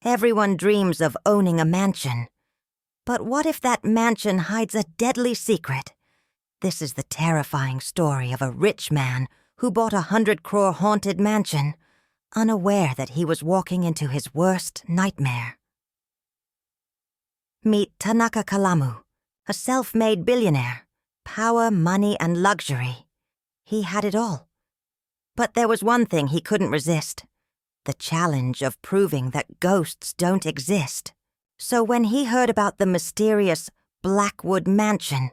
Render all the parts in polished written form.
Everyone dreams of owning a mansion. But what if that mansion hides a deadly secret? This is the terrifying story of a rich man who bought a 100-crore haunted mansion, unaware that he was walking into his worst nightmare. Meet Tanaka Kalamu, a self-made billionaire. Power, money, and luxury. He had it all. But there was one thing he couldn't resist: the challenge of proving that ghosts don't exist. So when he heard about the mysterious Blackwood Mansion,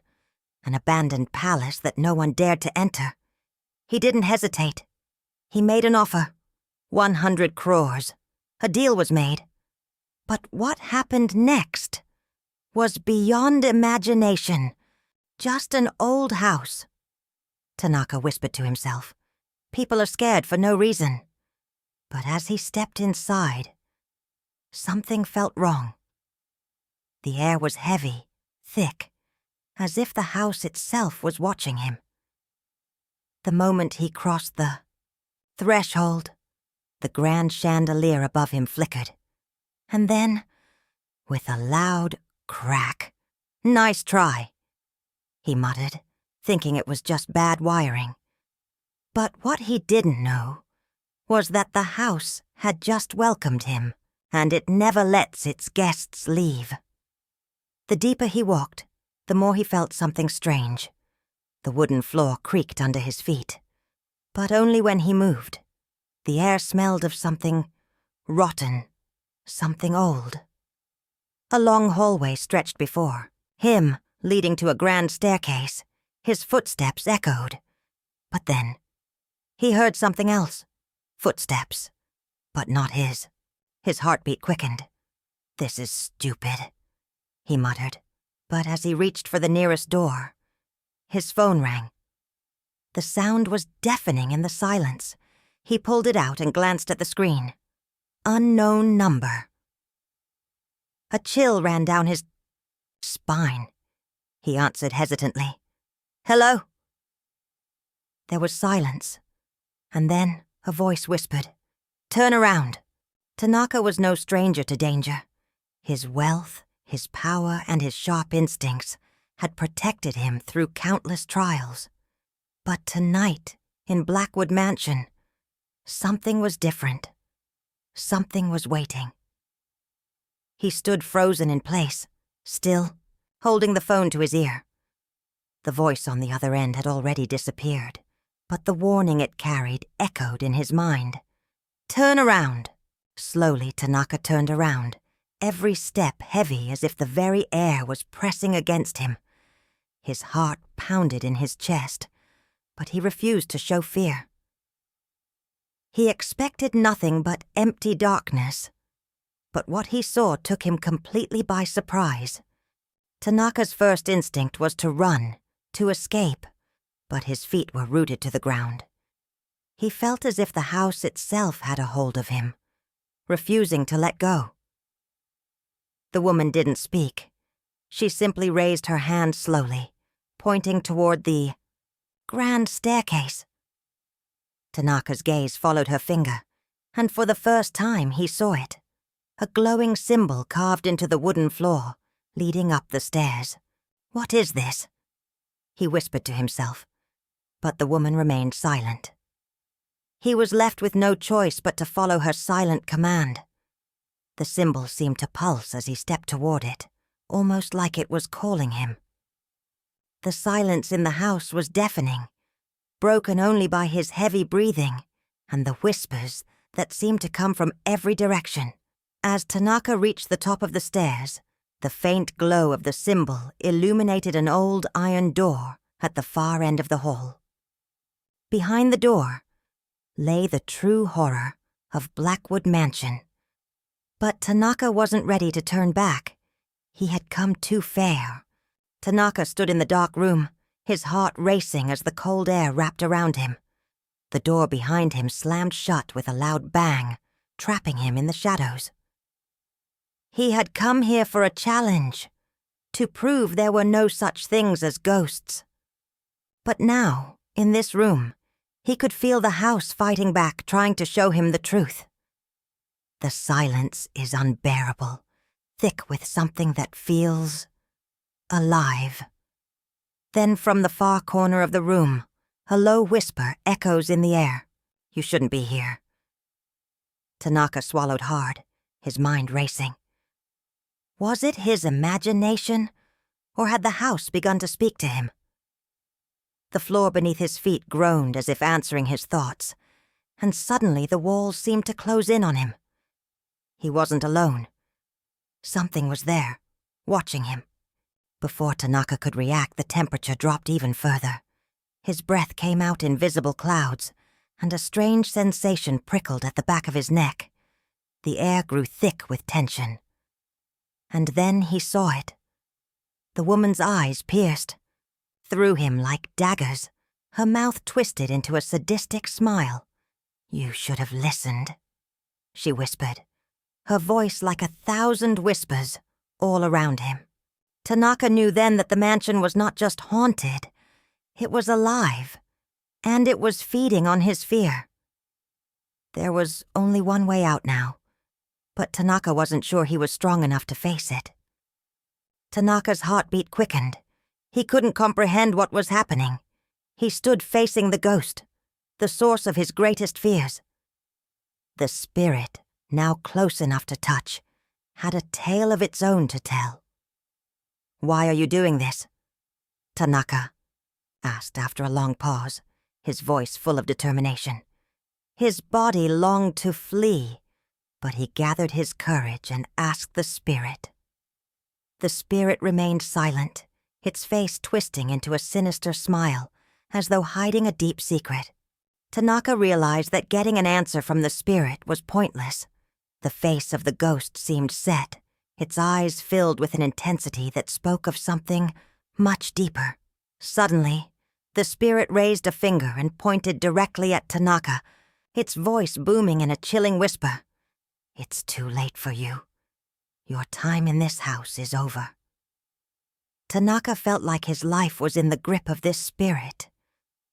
an abandoned palace that no one dared to enter, he didn't hesitate. He made an offer. 100 crores. A deal was made. But what happened next was beyond imagination. Just an old house. Tanaka whispered to himself. People are scared for no reason. But as he stepped inside, something felt wrong. The air was heavy, thick, as if the house itself was watching him. The moment he crossed the threshold, the grand chandelier above him flickered. And then, with a loud crack, "Nice try," he muttered, thinking it was just bad wiring. But what he didn't know was that the house had just welcomed him, and it never lets its guests leave. The deeper he walked, the more he felt something strange. The wooden floor creaked under his feet, but only when he moved. The air smelled of something rotten, something old. A long hallway stretched before him, leading to a grand staircase. His footsteps echoed. But then, he heard something else. Footsteps. But not his. His heartbeat quickened. "This is stupid," he muttered. But as he reached for the nearest door, his phone rang. The sound was deafening in the silence. He pulled it out and glanced at the screen. Unknown number. A chill ran down his spine. He answered hesitantly. "Hello?" There was silence, and then a voice whispered, "Turn around." Tanaka was no stranger to danger. His wealth, his power, and his sharp instincts had protected him through countless trials. But tonight, in Blackwood Mansion, something was different. Something was waiting. He stood frozen in place, still, holding the phone to his ear. The voice on the other end had already disappeared, but the warning it carried echoed in his mind. "Turn around." Slowly, Tanaka turned around, every step heavy as if the very air was pressing against him. His heart pounded in his chest, but he refused to show fear. He expected nothing but empty darkness, but what he saw took him completely by surprise. Tanaka's first instinct was to run, to escape, but his feet were rooted to the ground. He felt as if the house itself had a hold of him, refusing to let go. The woman didn't speak. She simply raised her hand slowly, pointing toward the grand staircase. Tanaka's gaze followed her finger, and for the first time he saw it. A glowing symbol carved into the wooden floor, leading up the stairs. "What is this?" he whispered to himself, but the woman remained silent. He was left with no choice but to follow her silent command. The symbol seemed to pulse as he stepped toward it, almost like it was calling him. The silence in the house was deafening, broken only by his heavy breathing and the whispers that seemed to come from every direction. As Tanaka reached the top of the stairs, the faint glow of the symbol illuminated an old iron door at the far end of the hall. Behind the door lay the true horror of Blackwood Mansion. But Tanaka wasn't ready to turn back. He had come too far. Tanaka stood in the dark room, his heart racing as the cold air wrapped around him. The door behind him slammed shut with a loud bang, trapping him in the shadows. He had come here for a challenge, to prove there were no such things as ghosts. But now, in this room, he could feel the house fighting back, trying to show him the truth. The silence is unbearable, thick with something that feels alive. Then from the far corner of the room, a low whisper echoes in the air. "You shouldn't be here." Tanaka swallowed hard, his mind racing. Was it his imagination, or had the house begun to speak to him? The floor beneath his feet groaned as if answering his thoughts, and suddenly the walls seemed to close in on him. He wasn't alone. Something was there, watching him. Before Tanaka could react, the temperature dropped even further. His breath came out in visible clouds, and a strange sensation prickled at the back of his neck. The air grew thick with tension. And then he saw it. The woman's eyes pierced through him like daggers, her mouth twisted into a sadistic smile. "You should have listened," she whispered, her voice like 1,000 whispers all around him. Tanaka knew then that the mansion was not just haunted, it was alive, and it was feeding on his fear. There was only one way out now, but Tanaka wasn't sure he was strong enough to face it. Tanaka's heartbeat quickened. He couldn't comprehend what was happening. He stood facing the ghost, the source of his greatest fears. The spirit, now close enough to touch, had a tale of its own to tell. "Why are you doing this?" Tanaka asked after a long pause, his voice full of determination. His body longed to flee, but he gathered his courage and asked the spirit. The spirit remained silent, its face twisting into a sinister smile, as though hiding a deep secret. Tanaka realized that getting an answer from the spirit was pointless. The face of the ghost seemed set, its eyes filled with an intensity that spoke of something much deeper. Suddenly, the spirit raised a finger and pointed directly at Tanaka, its voice booming in a chilling whisper. "It's too late for you. Your time in this house is over." Tanaka felt like his life was in the grip of this spirit.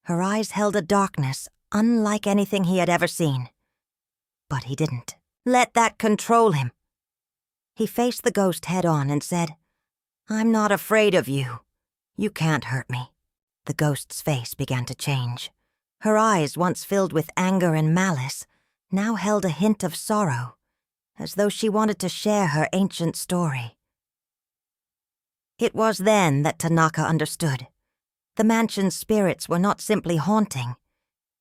Her eyes held a darkness unlike anything he had ever seen. But he didn't let that control him. He faced the ghost head-on and said, "I'm not afraid of you. You can't hurt me." The ghost's face began to change. Her eyes, once filled with anger and malice, now held a hint of sorrow, as though she wanted to share her ancient story. It was then that Tanaka understood. The mansion's spirits were not simply haunting.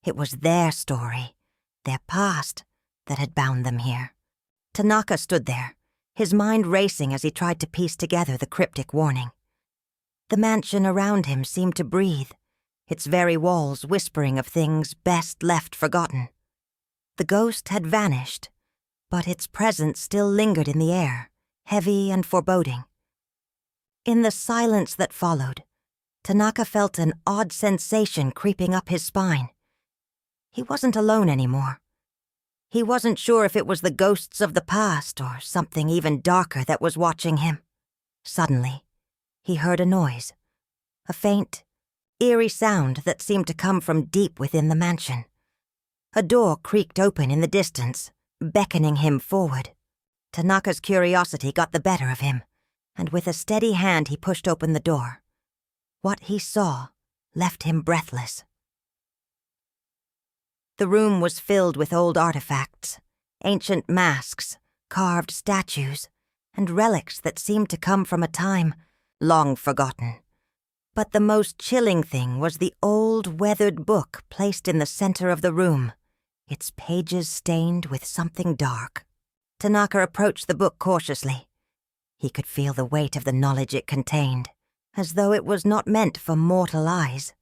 It was their story, their past, that had bound them here. Tanaka stood there, his mind racing as he tried to piece together the cryptic warning. The mansion around him seemed to breathe, its very walls whispering of things best left forgotten. The ghost had vanished, but its presence still lingered in the air, heavy and foreboding. In the silence that followed, Tanaka felt an odd sensation creeping up his spine. He wasn't alone anymore. He wasn't sure if it was the ghosts of the past or something even darker that was watching him. Suddenly, he heard a noise, a faint, eerie sound that seemed to come from deep within the mansion. A door creaked open in the distance, beckoning him forward. Tanaka's curiosity got the better of him, and with a steady hand he pushed open the door. What he saw left him breathless. The room was filled with old artifacts, ancient masks, carved statues, and relics that seemed to come from a time long forgotten. But the most chilling thing was the old, weathered book placed in the center of the room, its pages stained with something dark. Tanaka approached the book cautiously. He could feel the weight of the knowledge it contained, as though it was not meant for mortal eyes.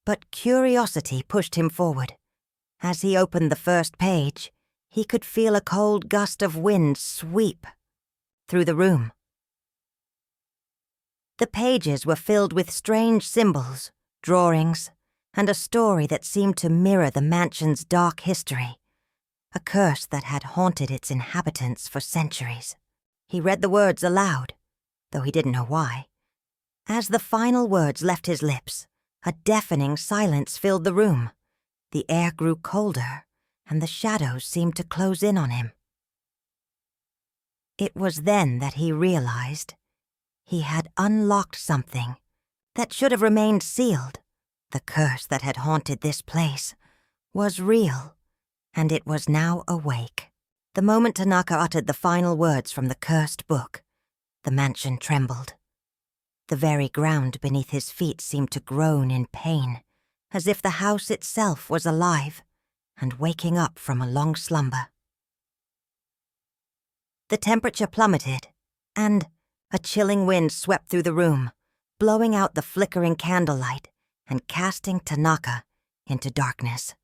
But curiosity pushed him forward. As he opened the first page, he could feel a cold gust of wind sweep through the room. The pages were filled with strange symbols, drawings, and a story that seemed to mirror the mansion's dark history, a curse that had haunted its inhabitants for centuries. He read the words aloud, though he didn't know why. As the final words left his lips, a deafening silence filled the room. The air grew colder, and the shadows seemed to close in on him. It was then that he realized he had unlocked something that should have remained sealed. The curse that had haunted this place was real, and it was now awake. The moment Tanaka uttered the final words from the cursed book, the mansion trembled. The very ground beneath his feet seemed to groan in pain, as if the house itself was alive and waking up from a long slumber. The temperature plummeted, and a chilling wind swept through the room, blowing out the flickering candlelight and casting Tanaka into darkness.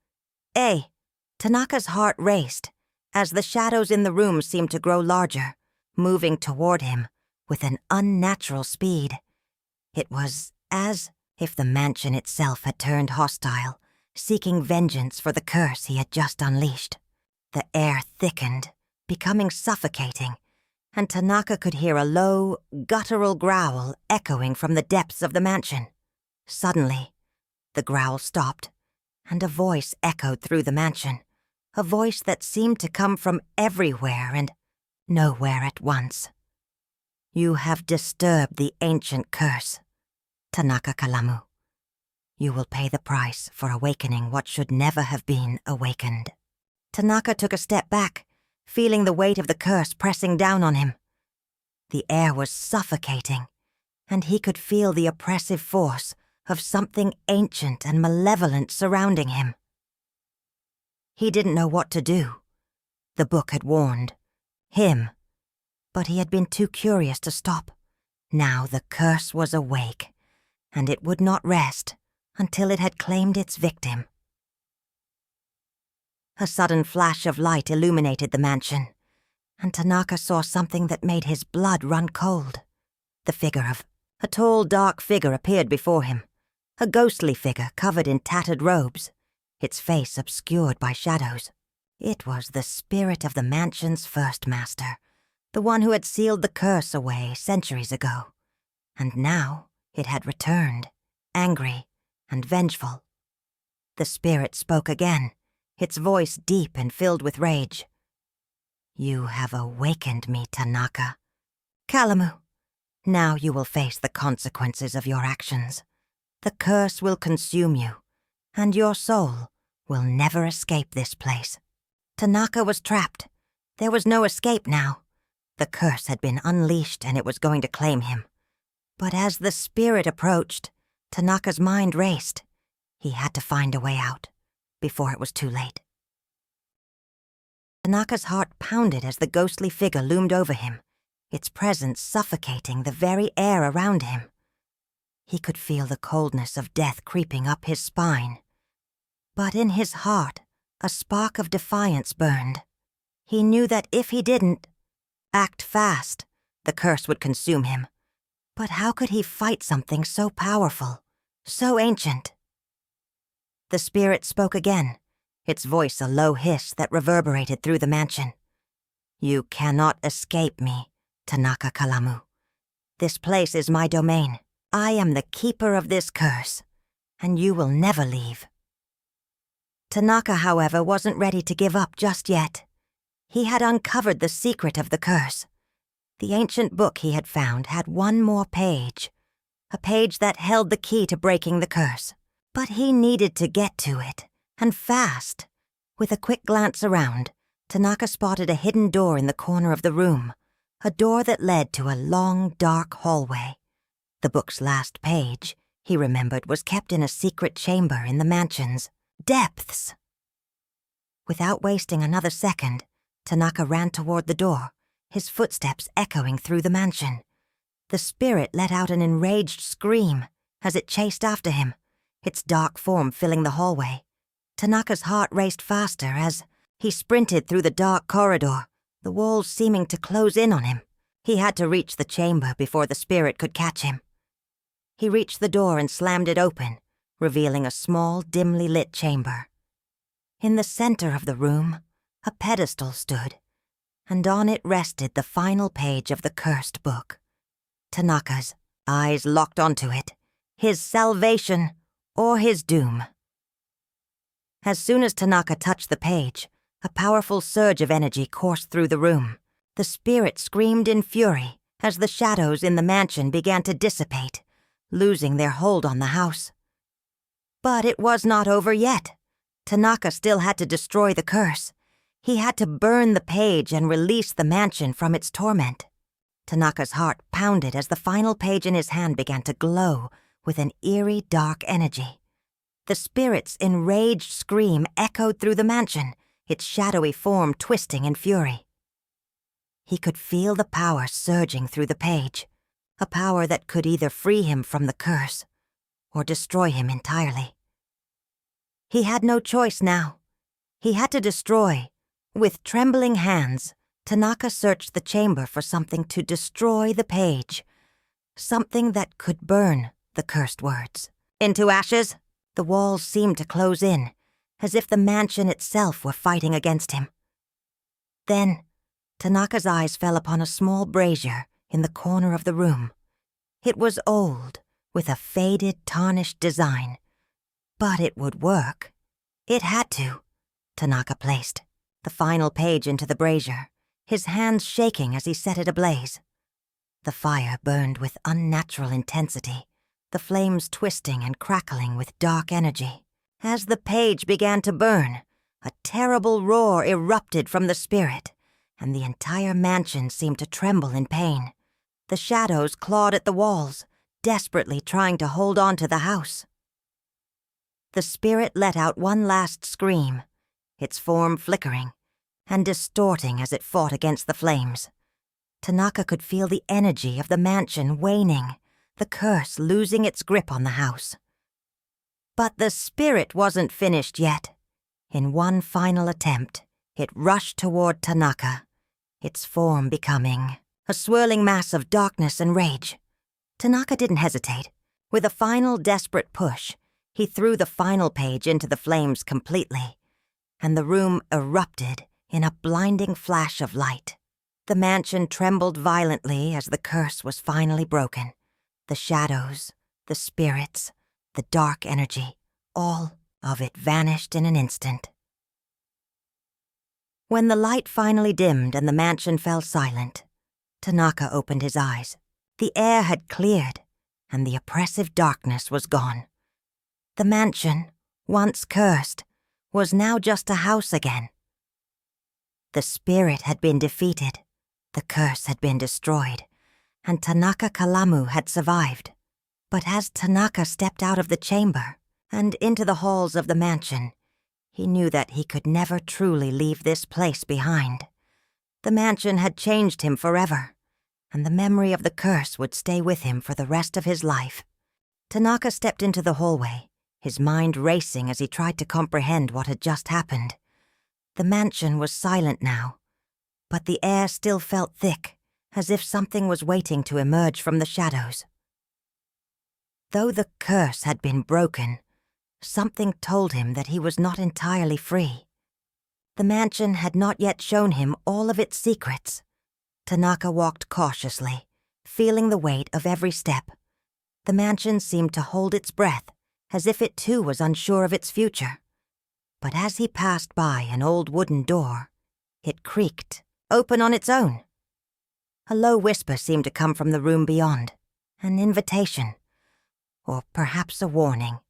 Tanaka's heart raced as the shadows in the room seemed to grow larger, moving toward him with an unnatural speed. It was as if the mansion itself had turned hostile, seeking vengeance for the curse he had just unleashed. The air thickened, becoming suffocating, and Tanaka could hear a low, guttural growl echoing from the depths of the mansion. Suddenly, the growl stopped, and a voice echoed through the mansion, a voice that seemed to come from everywhere and nowhere at once. "You have disturbed the ancient curse, Tanaka Kalamu. You will pay the price for awakening what should never have been awakened." Tanaka took a step back, feeling the weight of the curse pressing down on him. The air was suffocating, and he could feel the oppressive force of something ancient and malevolent surrounding him. He didn't know what to do. The book had warned him, but he had been too curious to stop. Now the curse was awake, and it would not rest until it had claimed its victim. A sudden flash of light illuminated the mansion, and Tanaka saw something that made his blood run cold. The figure of a tall, dark figure appeared before him, a ghostly figure covered in tattered robes, its face obscured by shadows. It was the spirit of the mansion's first master, the one who had sealed the curse away centuries ago, and now it had returned, angry and vengeful. The spirit spoke again, its voice deep and filled with rage. "You have awakened me, Tanaka. Kalamu, now you will face the consequences of your actions. The curse will consume you, and your soul will never escape this place." Tanaka was trapped. There was no escape now. The curse had been unleashed and it was going to claim him. But as the spirit approached, Tanaka's mind raced. He had to find a way out before it was too late. Tanaka's heart pounded as the ghostly figure loomed over him, its presence suffocating the very air around him. He could feel the coldness of death creeping up his spine. But in his heart, a spark of defiance burned. He knew that if he didn't act fast, the curse would consume him. But how could he fight something so powerful, so ancient? The spirit spoke again, its voice a low hiss that reverberated through the mansion. "You cannot escape me, Tanaka Kalamu. This place is my domain. I am the keeper of this curse, and you will never leave." Tanaka, however, wasn't ready to give up just yet. He had uncovered the secret of the curse. The ancient book he had found had one more page, a page that held the key to breaking the curse. But he needed to get to it, and fast. With a quick glance around, Tanaka spotted a hidden door in the corner of the room, a door that led to a long, dark hallway. The book's last page, he remembered, was kept in a secret chamber in the mansion's depths. Without wasting another second, Tanaka ran toward the door, his footsteps echoing through the mansion. The spirit let out an enraged scream as it chased after him, its dark form filling the hallway. Tanaka's heart raced faster as he sprinted through the dark corridor, the walls seeming to close in on him. He had to reach the chamber before the spirit could catch him. He reached the door and slammed it open, revealing a small, dimly lit chamber. In the center of the room, a pedestal stood, and on it rested the final page of the cursed book. Tanaka's eyes locked onto it, his salvation or his doom. As soon as Tanaka touched the page, a powerful surge of energy coursed through the room. The spirit screamed in fury as the shadows in the mansion began to dissipate, losing their hold on the house. But it was not over yet. Tanaka still had to destroy the curse. He had to burn the page and release the mansion from its torment. Tanaka's heart pounded as the final page in his hand began to glow with an eerie, dark energy. The spirit's enraged scream echoed through the mansion, its shadowy form twisting in fury. He could feel the power surging through the page, a power that could either free him from the curse or destroy him entirely. He had no choice now. He had to destroy. With trembling hands, Tanaka searched the chamber for something to destroy the page, something that could burn the cursed words. Into ashes? The walls seemed to close in, as if the mansion itself were fighting against him. Then, Tanaka's eyes fell upon a small brazier in the corner of the room. It was old, with a faded, tarnished design. But it would work. It had to. Tanaka placed the final page into the brazier, his hands shaking as he set it ablaze. The fire burned with unnatural intensity, the flames twisting and crackling with dark energy. As the page began to burn, a terrible roar erupted from the spirit, and the entire mansion seemed to tremble in pain. The shadows clawed at the walls, desperately trying to hold on to the house. The spirit let out one last scream, its form flickering and distorting as it fought against the flames. Tanaka could feel the energy of the mansion waning, the curse losing its grip on the house. But the spirit wasn't finished yet. In one final attempt, it rushed toward Tanaka, its form becoming a swirling mass of darkness and rage. Tanaka didn't hesitate. With a final desperate push, he threw the final page into the flames completely, and the room erupted in a blinding flash of light. The mansion trembled violently as the curse was finally broken. The shadows, the spirits, the dark energy, all of it vanished in an instant. When the light finally dimmed and the mansion fell silent, Tanaka opened his eyes. The air had cleared, and the oppressive darkness was gone. The mansion, once cursed, was now just a house again. The spirit had been defeated, the curse had been destroyed, and Tanaka Kalamu had survived. But as Tanaka stepped out of the chamber and into the halls of the mansion, he knew that he could never truly leave this place behind. The mansion had changed him forever, and the memory of the curse would stay with him for the rest of his life. Tanaka stepped into the hallway, his mind racing as he tried to comprehend what had just happened. The mansion was silent now, but the air still felt thick, as if something was waiting to emerge from the shadows. Though the curse had been broken, something told him that he was not entirely free. The mansion had not yet shown him all of its secrets. Tanaka walked cautiously, feeling the weight of every step. The mansion seemed to hold its breath, as if it too was unsure of its future. But as he passed by an old wooden door, it creaked, open on its own. A low whisper seemed to come from the room beyond, an invitation, or perhaps a warning.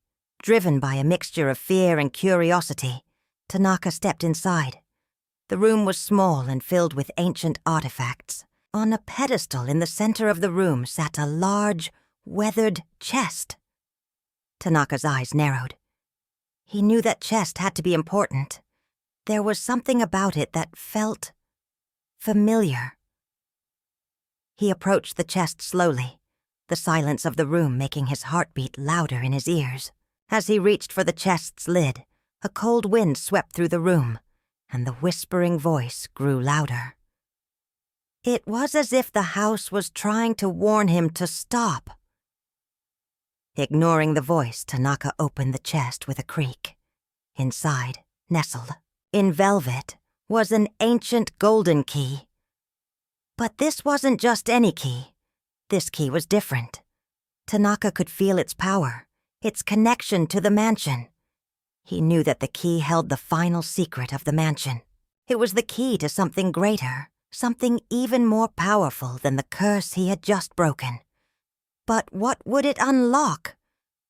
Driven by a mixture of fear and curiosity, Tanaka stepped inside. The room was small and filled with ancient artifacts. On a pedestal in the center of the room sat a large, weathered chest. Tanaka's eyes narrowed. He knew that chest had to be important. There was something about it that felt familiar. He approached the chest slowly, the silence of the room making his heartbeat louder in his ears. As he reached for the chest's lid, a cold wind swept through the room, and the whispering voice grew louder. It was as if the house was trying to warn him to stop. Ignoring the voice, Tanaka opened the chest with a creak. Inside, nestled, in velvet, was an ancient golden key. But this wasn't just any key. This key was different. Tanaka could feel its power, its connection to the mansion. He knew that the key held the final secret of the mansion. It was the key to something greater, something even more powerful than the curse he had just broken. But what would it unlock?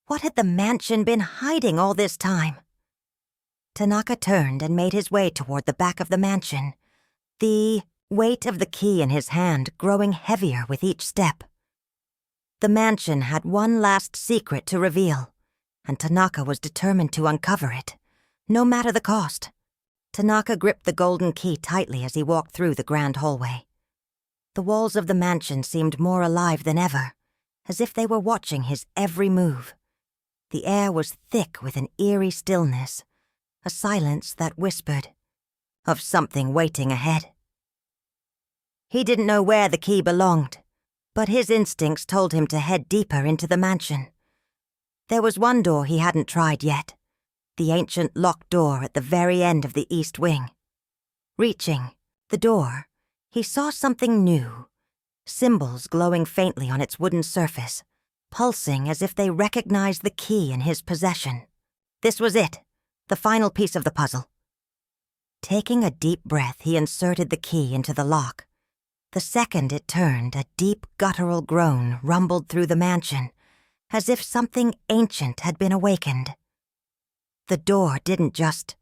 What had the mansion been hiding all this time? Tanaka turned and made his way toward the back of the mansion, the weight of the key in his hand growing heavier with each step. The mansion had one last secret to reveal, and Tanaka was determined to uncover it, no matter the cost. Tanaka gripped the golden key tightly as he walked through the grand hallway. The walls of the mansion seemed more alive than ever, as if they were watching his every move. The air was thick with an eerie stillness, a silence that whispered of something waiting ahead. He didn't know where the key belonged, but his instincts told him to head deeper into the mansion. There was one door he hadn't tried yet, the ancient locked door at the very end of the east wing. Reaching the door, he saw something new, symbols glowing faintly on its wooden surface, pulsing as if they recognized the key in his possession. This was it, the final piece of the puzzle. Taking a deep breath, he inserted the key into the lock. The second it turned, a deep guttural groan rumbled through the mansion, as if something ancient had been awakened. The door didn't just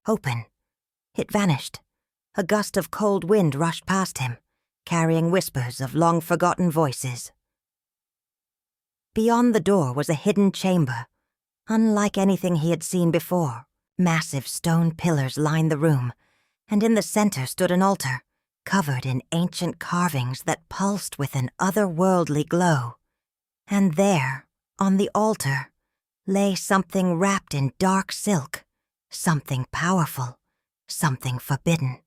open. It vanished. A gust of cold wind rushed past him, carrying whispers of long-forgotten voices. Beyond the door was a hidden chamber, unlike anything he had seen before. Massive stone pillars lined the room, and in the center stood an altar, covered in ancient carvings that pulsed with an otherworldly glow. And there, on the altar, lay something wrapped in dark silk, something powerful, something forbidden.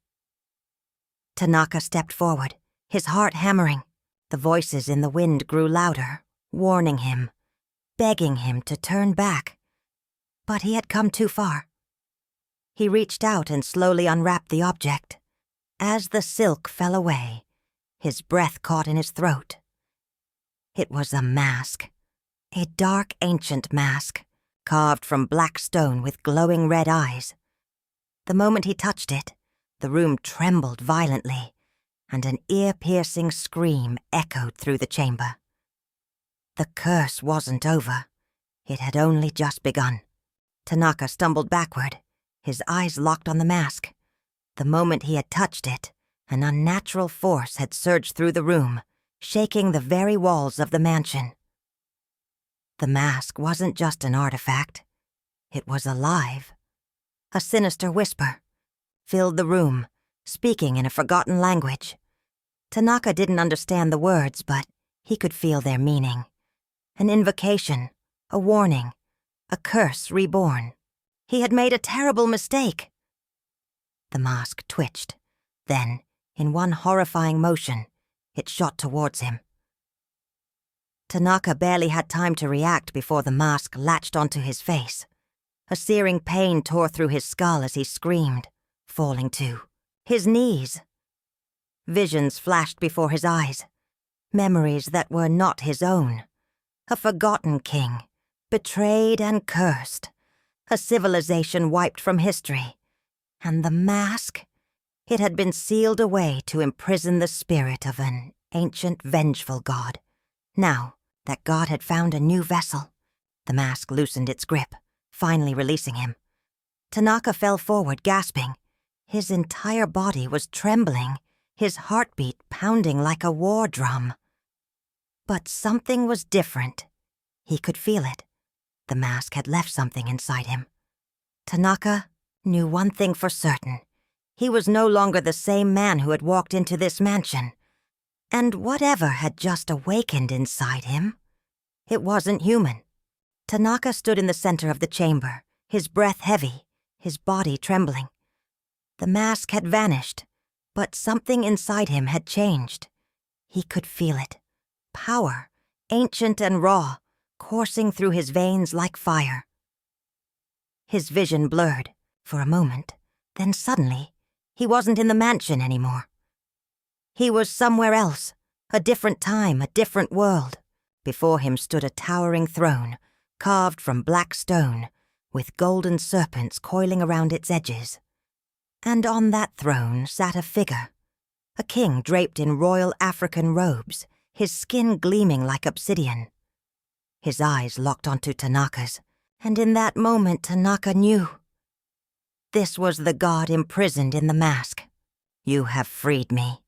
Tanaka stepped forward, his heart hammering. The voices in the wind grew louder, warning him, begging him to turn back. But he had come too far. He reached out and slowly unwrapped the object. As the silk fell away, his breath caught in his throat. It was a mask, a dark ancient mask, carved from black stone with glowing red eyes. The moment he touched it, the room trembled violently, and an ear-piercing scream echoed through the chamber. The curse wasn't over. It had only just begun. Tanaka stumbled backward, his eyes locked on the mask. The moment he had touched it, an unnatural force had surged through the room, shaking the very walls of the mansion. The mask wasn't just an artifact. It was alive. A sinister whisper filled the room, speaking in a forgotten language. Tanaka didn't understand the words, but he could feel their meaning. An invocation, a warning, a curse reborn. He had made a terrible mistake. The mask twitched. Then, in one horrifying motion, it shot towards him. Tanaka barely had time to react before the mask latched onto his face. A searing pain tore through his skull as he screamed, falling to his knees. Visions flashed before his eyes, memories that were not his own. A forgotten king, betrayed and cursed, a civilization wiped from history. And the mask? It had been sealed away to imprison the spirit of an ancient vengeful god. Now that god had found a new vessel, the mask loosened its grip, finally releasing him. Tanaka fell forward, gasping. His entire body was trembling, his heartbeat pounding like a war drum. But something was different. He could feel it. The mask had left something inside him. Tanaka knew one thing for certain. He was no longer the same man who had walked into this mansion. And whatever had just awakened inside him, it wasn't human. Tanaka stood in the center of the chamber, his breath heavy, his body trembling. The mask had vanished, but something inside him had changed. He could feel it. Power, ancient and raw, coursing through his veins like fire. His vision blurred for a moment, then suddenly, he wasn't in the mansion anymore. He was somewhere else, a different time, a different world. Before him stood a towering throne, carved from black stone, with golden serpents coiling around its edges. And on that throne sat a figure, a king draped in royal African robes, his skin gleaming like obsidian. His eyes locked onto Tanaka's, and in that moment Tanaka knew. This was the god imprisoned in the mask. "You have freed me."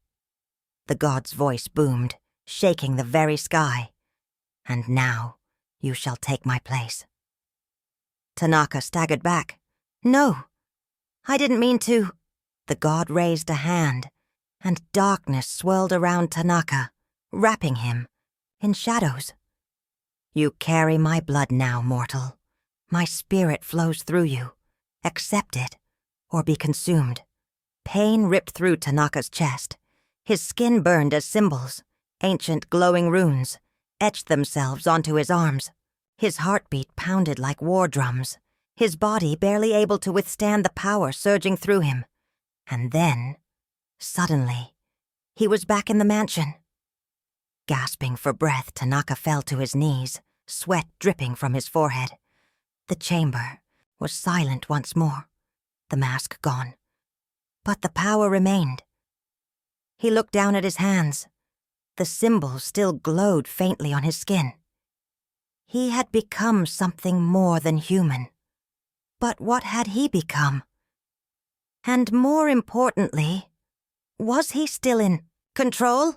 The god's voice boomed, shaking the very sky. "And now you shall take my place." Tanaka staggered back. "No, I didn't mean to." The god raised a hand, and darkness swirled around Tanaka, wrapping him in shadows. "You carry my blood now, mortal. My spirit flows through you. Accept it, or be consumed." Pain ripped through Tanaka's chest. His skin burned as symbols, ancient glowing runes, etched themselves onto his arms. His heartbeat pounded like war drums, his body barely able to withstand the power surging through him. And then, suddenly, he was back in the mansion. Gasping for breath, Tanaka fell to his knees, sweat dripping from his forehead. The chamber was silent once more, the mask gone. But the power remained. He looked down at his hands. The symbols still glowed faintly on his skin. He had become something more than human. But what had he become? And more importantly, was he still in control?